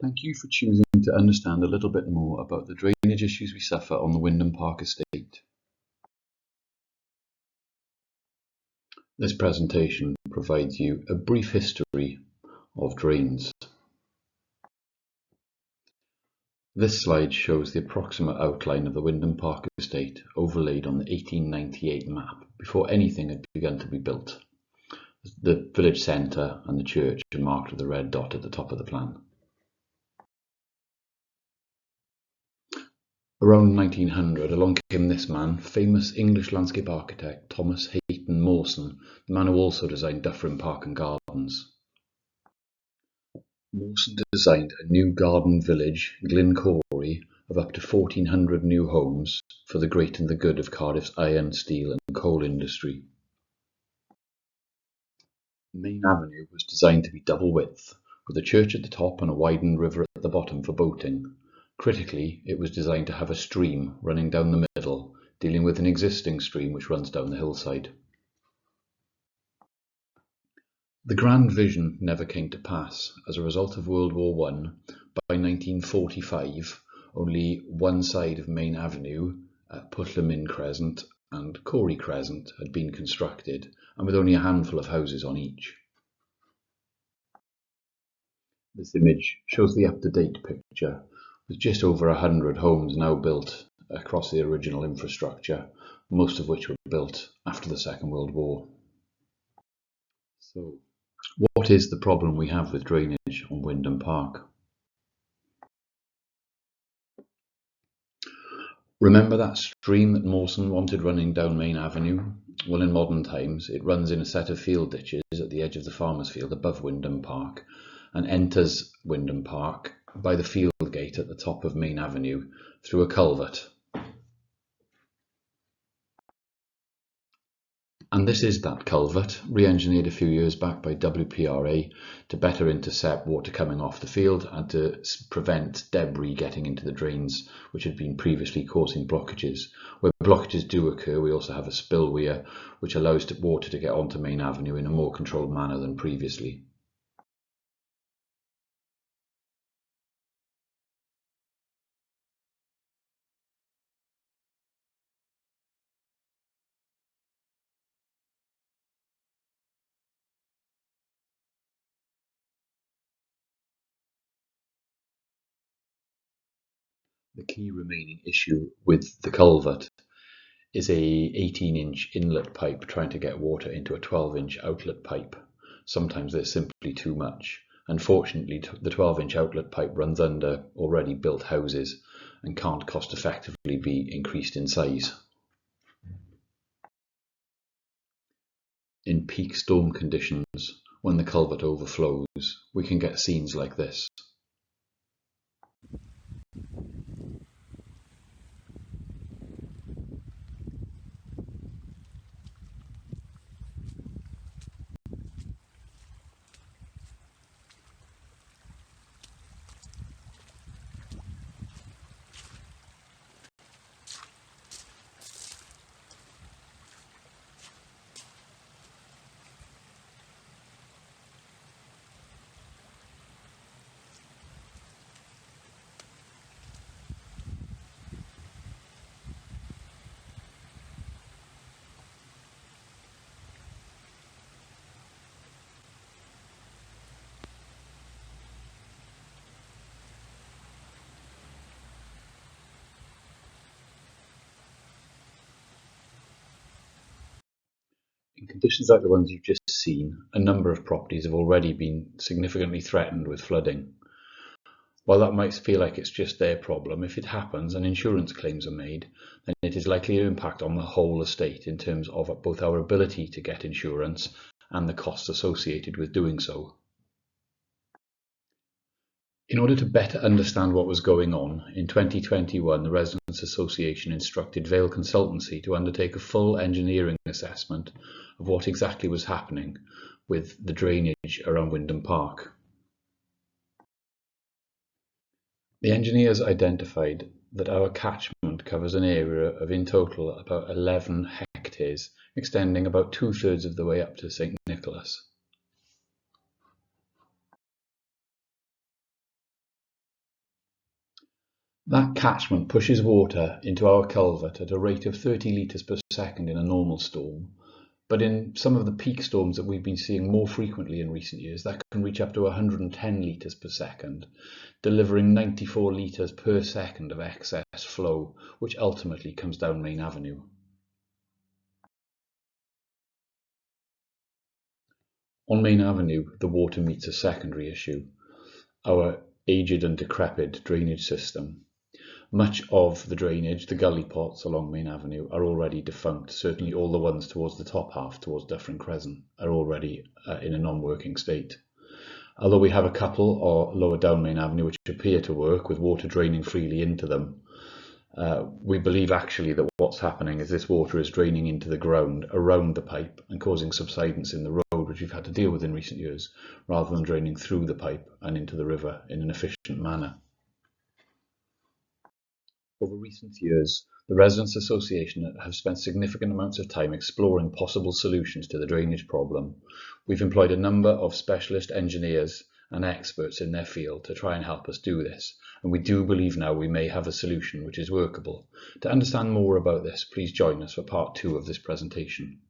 Thank you for choosing to understand a little bit more about the drainage issues we suffer on the Wyndham Park estate. This presentation provides you a brief history of drains. This slide shows the approximate outline of the Wyndham Park estate overlaid on the 1898 map before anything had begun to be built. The village centre and the church are marked with a red dot at the top of the plan. Around 1900, along came this man, famous English landscape architect Thomas Hayton Mawson, the man who also designed Dyffryn Park and Gardens. Mawson designed a new garden village, Glencory, of up to 1,400 new homes for the great and the good of Cardiff's iron, steel and coal industry. Main Avenue was designed to be double width, with a church at the top and a widened river at the bottom for boating. Critically, it was designed to have a stream running down the middle, dealing with an existing stream which runs down the hillside. The grand vision never came to pass. As a result of World War I, by 1945, only one side of Main Avenue, Pwllheli Myn Crescent and Cory Crescent, had been constructed, and with only a handful of houses on each. This image shows the up-to-date picture, with just over 100 homes now built across the original infrastructure, most of which were built after the Second World War. So, what is the problem we have with drainage on Wyndham Park? Remember that stream that Mawson wanted running down Main Avenue? Well, in modern times, it runs in a set of field ditches at the edge of the farmer's field above Wyndham Park and enters Wyndham Park by the field gate at the top of Main Avenue through a culvert. And this is that culvert, re-engineered a few years back by WPRA to better intercept water coming off the field and to prevent debris getting into the drains which had been previously causing blockages. Where blockages do occur, we also have a spillway which allows water to get onto Main Avenue in a more controlled manner than previously. The key remaining issue with the culvert is a 18-inch inlet pipe trying to get water into a 12-inch outlet pipe. Sometimes there's simply too much. Unfortunately, the 12-inch outlet pipe runs under already built houses and can't cost effectively be increased in size. In peak storm conditions, when the culvert overflows, we can get scenes like this. In conditions like the ones you've just seen, a number of properties have already been significantly threatened with flooding. While that might feel like it's just their problem, if it happens and insurance claims are made, then it is likely to impact on the whole estate in terms of both our ability to get insurance and the costs associated with doing so. In order to better understand what was going on, in 2021 the Residents Association instructed Vale Consultancy to undertake a full engineering assessment of what exactly was happening with the drainage around Wyndham Park. The engineers identified that our catchment covers an area of in total about 11 hectares, extending about 2/3 of the way up to St Nicholas. That catchment pushes water into our culvert at a rate of 30 litres per second in a normal storm, but in some of the peak storms that we've been seeing more frequently in recent years, that can reach up to 110 litres per second, delivering 94 litres per second of excess flow, which ultimately comes down Main Avenue. On Main Avenue, the water meets a secondary issue, our aged and decrepit drainage system. Much of the drainage, the gully pots along Main Avenue, are already defunct. Certainly all the ones towards the top half, towards Dyffryn Crescent, are already in a non-working state. Although we have a couple lower down Main Avenue which appear to work with water draining freely into them, we believe actually that what's happening is this water is draining into the ground around the pipe and causing subsidence in the road, which we've had to deal with in recent years, rather than draining through the pipe and into the river in an efficient manner. Over recent years, the Residents' Association have spent significant amounts of time exploring possible solutions to the drainage problem. We've employed a number of specialist engineers and experts in their field to try and help us do this, and we do believe now we may have a solution which is workable. To understand more about this, please join us for part 2 of this presentation.